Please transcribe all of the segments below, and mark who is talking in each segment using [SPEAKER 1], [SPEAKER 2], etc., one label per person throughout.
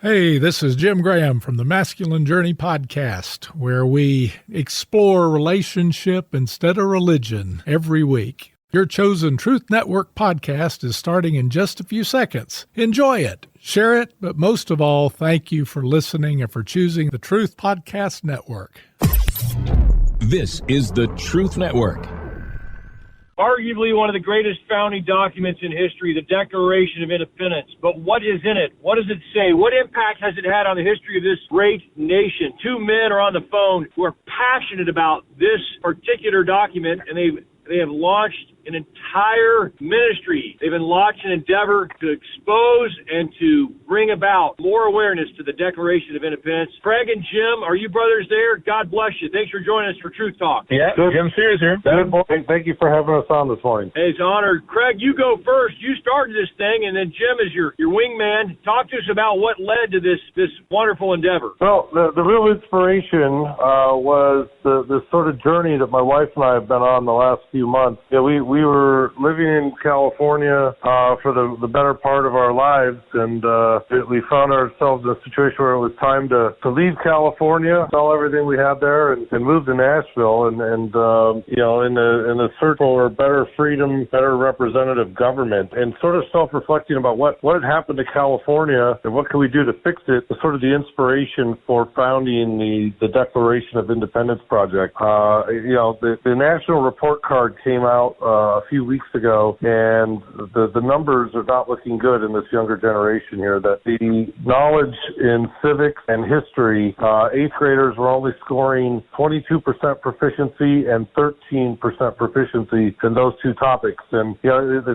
[SPEAKER 1] Hey, this is Jim Graham from the Masculine Journey podcast, where we explore relationship instead of religion every week. Your chosen Truth Network podcast is starting in just a few seconds. Enjoy it, share it, but most of all, thank you for listening and for choosing the Truth Podcast Network.
[SPEAKER 2] This is the Truth Network.
[SPEAKER 3] Arguably one of the greatest founding documents in history, the Declaration of Independence. But what is in it? What does it say? What impact has it had on the history of this great nation? Two men are on the phone who are passionate about this particular document, and they have launched an entire ministry. They've been launched an endeavor to expose and to bring about more awareness to the Declaration of Independence. Craig and Jim, are you brothers there? God bless you. Thanks for joining us for Truth Talk.
[SPEAKER 4] Yeah, good. Jim Sears here.
[SPEAKER 5] Good morning. Thank you for having us on this morning.
[SPEAKER 3] Hey, it's an honor. Craig, you go first. You started this thing, and then Jim is your wingman. Talk to us about what led to this wonderful endeavor.
[SPEAKER 5] Well, the real inspiration was the sort of journey that my wife and I have been on the last few months. Yeah, we were living in California for the better part of our lives, and we found ourselves in a situation where it was time to leave California, sell everything we had there, and move to Nashville, and you know, in the search for better freedom, better representative government, and sort of self-reflecting about what had happened to California and what can we do to fix it. Was sort of the inspiration for founding the Declaration of Independence Project. You know, the National Report Card came out a few weeks ago, and the numbers are not looking good in this younger generation here. That the knowledge in civics and history, eighth graders were only scoring 22% proficiency and 13% proficiency in those two topics. And you know,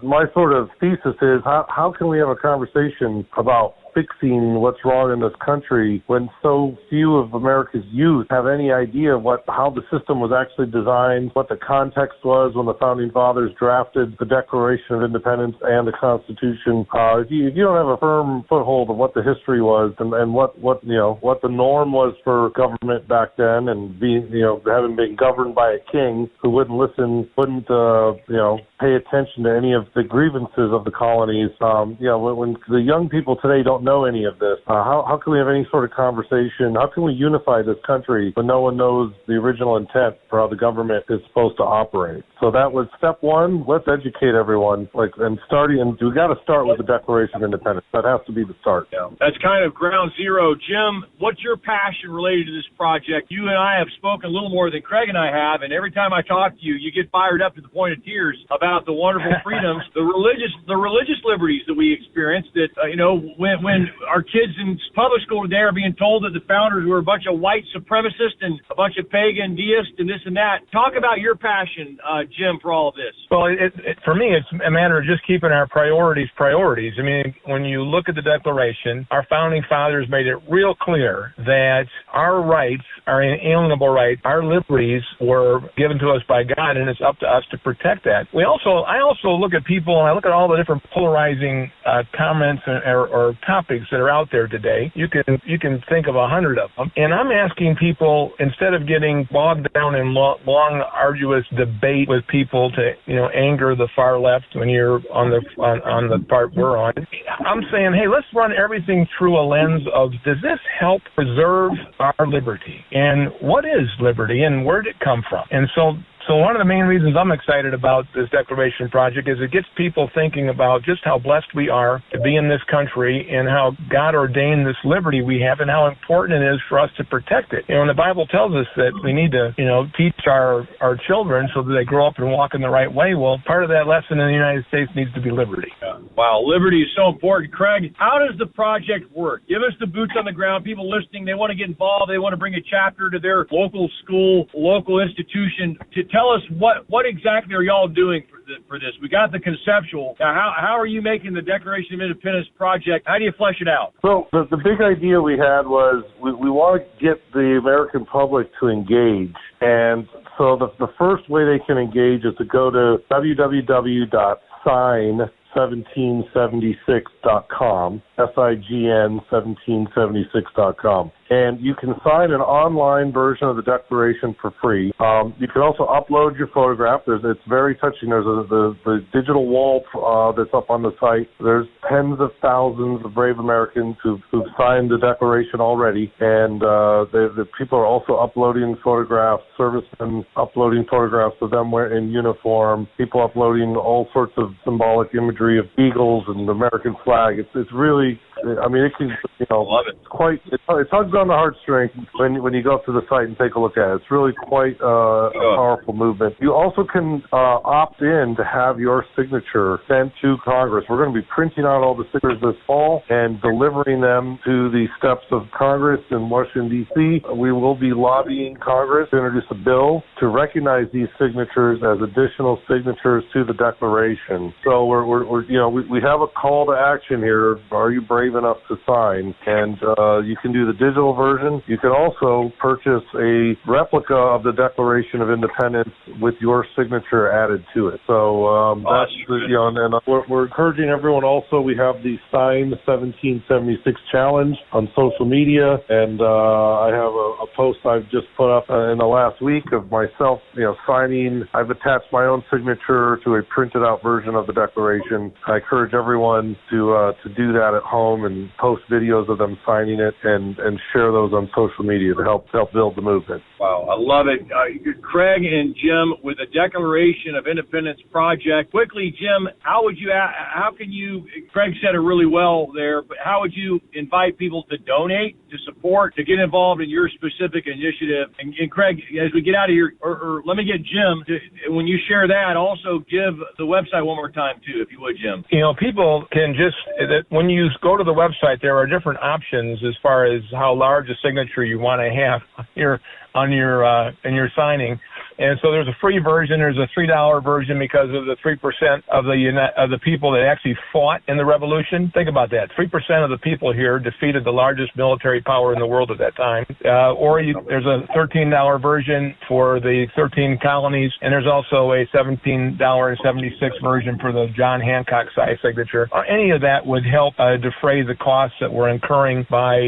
[SPEAKER 5] my sort of thesis is how can we have a conversation about fixing what's wrong in this country when so few of America's youth have any idea how the system was actually designed, what the context was when the founding fathers drafted the Declaration of Independence and the Constitution. If you don't have a firm foothold of what the history was and what the norm was for government back then, and having been governed by a king who wouldn't pay attention to any of the grievances of the colonies. When the young people today don't know any of this, how can we have any sort of conversation? How can we unify this country when no one knows the original intent for how the government is supposed to operate? So that was step one. Let's educate everyone. We got to start with the Declaration of Independence. That has to be the start.
[SPEAKER 3] Yeah. That's kind of ground zero. Jim, what's your passion related to this project? You and I have spoken a little more than Craig and I have, and every time I talk to you, you get fired up to the point of tears about the wonderful freedoms, the religious liberties that we experience. That when our kids in public school today are being told that the founders were a bunch of white supremacists and a bunch of pagan deists and this and that. Talk about your passion, Jim, for all of this.
[SPEAKER 4] Well, for me, it's a matter of just keeping our priorities. I mean, when you look at the Declaration, our founding fathers made it real clear that our rights, our inalienable rights, our liberties were given to us by God, and it's up to us to protect that. I also look at people, and I look at all the different polarizing comments or topics that are out there today. You can think of 100 of them, and I'm asking people, instead of getting bogged down in long, arduous debate with people to anger the far left when you're on the part we're on, I'm saying, hey, let's run everything through a lens of, does this help preserve our liberty? And what is liberty, and where did it come from? And so one of the main reasons I'm excited about this Declaration Project is it gets people thinking about just how blessed we are to be in this country and how God ordained this liberty we have and how important it is for us to protect it. And the Bible tells us that we need to, teach our children so that they grow up and walk in the right way. Well, part of that lesson in the United States needs to be liberty.
[SPEAKER 3] Wow, liberty is so important. Craig, how does the project work? Give us the boots on the ground. People listening, they want to get involved. They want to bring a chapter to their local school, local institution. To tell us what exactly are y'all doing for this? We got the conceptual. Now, how are you making the Declaration of Independence project? How do you flesh it out?
[SPEAKER 5] So the big idea we had was we want to get the American public to engage. And so the first way they can engage is to go to www.sign sign1776.com, sign1776.com. And you can sign an online version of the Declaration for free. You can also upload your photograph. It's very touching. There's the digital wall that's up on the site. There's tens of thousands of brave Americans who've signed the Declaration already, and the people are also uploading photographs, servicemen uploading photographs of them in uniform, people uploading all sorts of symbolic imagery of eagles and the American flag. It's really, I mean, it can,
[SPEAKER 3] love it.
[SPEAKER 5] It's quite, it tugs on the heartstrings when you go to the site and take a look at it. It's really quite a powerful movement. You also can opt in to have your signature sent to Congress. We're going to be printing out all the signatures this fall and delivering them to the steps of Congress in Washington, D.C. We will be lobbying Congress to introduce a bill to recognize these signatures as additional signatures to the Declaration. So we have a call to action here. Are you brave enough to sign? And you can do the digital version. You can also purchase a replica of the Declaration of Independence with your signature added to it. So that's we're encouraging everyone. Also, we have the Sign 1776 challenge on social media, and I have a post I've just put up in the last week of myself, signing. I've attached my own signature to a printed out version of the Declaration. I encourage everyone to do that at home and post videos of them signing it and share those on social media to help build the movement.
[SPEAKER 3] Wow, I love it. Craig and Jim with the Declaration of Independence Project. Quickly, Jim, how can you, Craig said it really well there, but how would you invite people to donate, to support, to get involved in your specific initiative? And Craig, as we get out of here, or let me get Jim, when you share that, also give the website one more time, too, if you would, Jim.
[SPEAKER 4] People can when you go to the website, there are different options as far as how large a signature you want to have in your signing. And so there's a free version, there's a $3 version because of the 3% of the people that actually fought in the revolution. Think about that. 3% of the people here defeated the largest military power in the world at that time. There's a $13 version for the 13 colonies, and there's also a $17.76 version for the John Hancock size signature. Any of that would help defray the costs that we're incurring by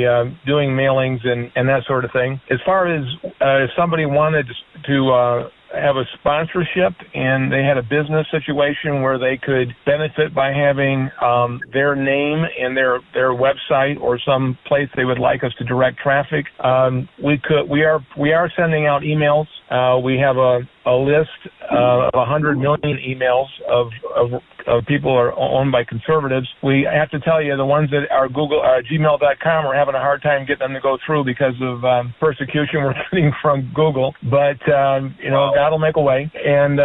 [SPEAKER 4] doing mailings and that sort of thing. As far as if somebody wanted to have a sponsorship and they had a business situation where they could benefit by having their name and their website or some place they would like us to direct traffic, we are sending out emails. We have a list of 100 million emails of people are owned by conservatives. We have to tell you, the ones that are gmail.com, we're having a hard time getting them to go through because of persecution we're getting from Google. But, God will make a way. And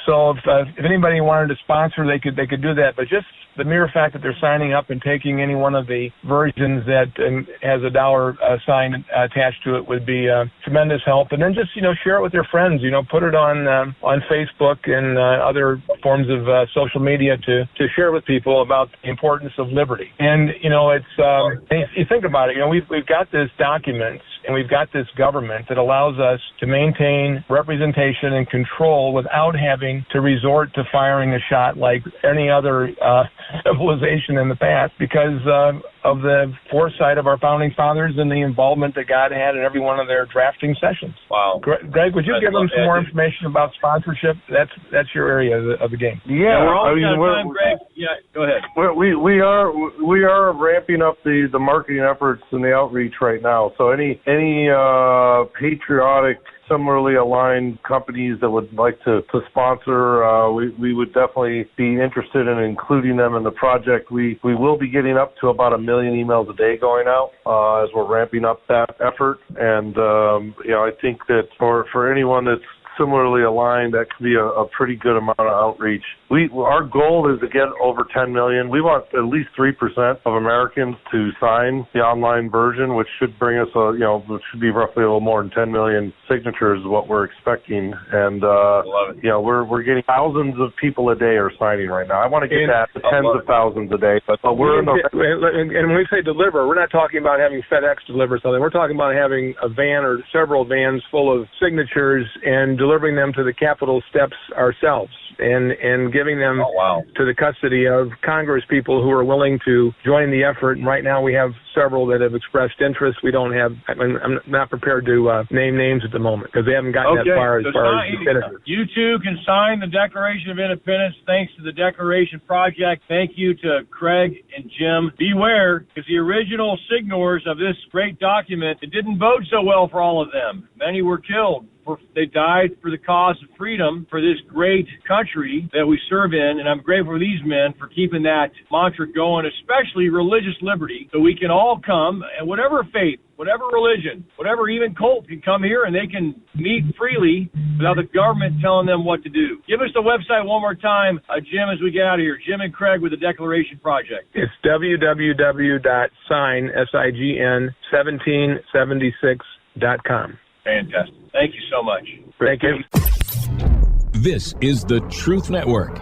[SPEAKER 4] so if anybody wanted to sponsor, they could do that. But just the mere fact that they're signing up and taking any one of the versions that has a dollar sign attached to it would be tremendous help. And then just, share it with your friends, put it on Facebook and other forms of social media to share with people about the importance of liberty. And, you think about it, we've got this document and we've got this government that allows us to maintain representation and control without having to resort to firing a shot like any other civilization in the past because of the foresight of our founding fathers and the involvement that God had in every one of their drafting sessions.
[SPEAKER 3] Wow.
[SPEAKER 4] Greg, would you give them some more information about sponsorship? That's your area of the game.
[SPEAKER 5] Yeah,
[SPEAKER 3] we're all out of time, Greg. Yeah, go ahead.
[SPEAKER 5] We are ramping up the marketing efforts and the outreach right now. So any patriotic, similarly aligned companies that would like to sponsor, we would definitely be interested in including them in the project. We will be getting up to about 1 million emails a day going out as we're ramping up that effort. And, I think that for anyone that's similarly aligned, that could be a pretty good amount of outreach. Our goal is to get over 10 million. We want at least 3% of Americans to sign the online version, which should bring us which should be roughly a little more than 10 million signatures is what we're expecting. And we're getting thousands of people a day are signing right now. I want to get that to tens of thousands a day, but we're in the.
[SPEAKER 4] And when we say deliver, we're not talking about having FedEx deliver something. We're talking about having a van or several vans full of signatures and delivering them to the Capitol steps ourselves and giving them to the custody of Congress people who are willing to join the effort. And right now we have several that have expressed interest. I'm not prepared to name names at the moment because they haven't gotten that far as definitive.
[SPEAKER 3] You too can sign the Declaration of Independence thanks to the Declaration Project. Thank you to Craig and Jim. Beware, because the original signatories of this great document, it didn't bode so well for all of them. Many were killed. They died for the cause of freedom for this great country that we serve in, and I'm grateful for these men for keeping that mantra going, especially religious liberty, so we can all come, and whatever faith, whatever religion, whatever even cult can come here, and they can meet freely without the government telling them what to do. Give us the website one more time, Jim, as we get out of here. Jim and Craig with the Declaration Project.
[SPEAKER 4] It's www.sign1776.com.
[SPEAKER 3] Fantastic. Thank you so much.
[SPEAKER 4] Thank you.
[SPEAKER 2] This is the Truth Network.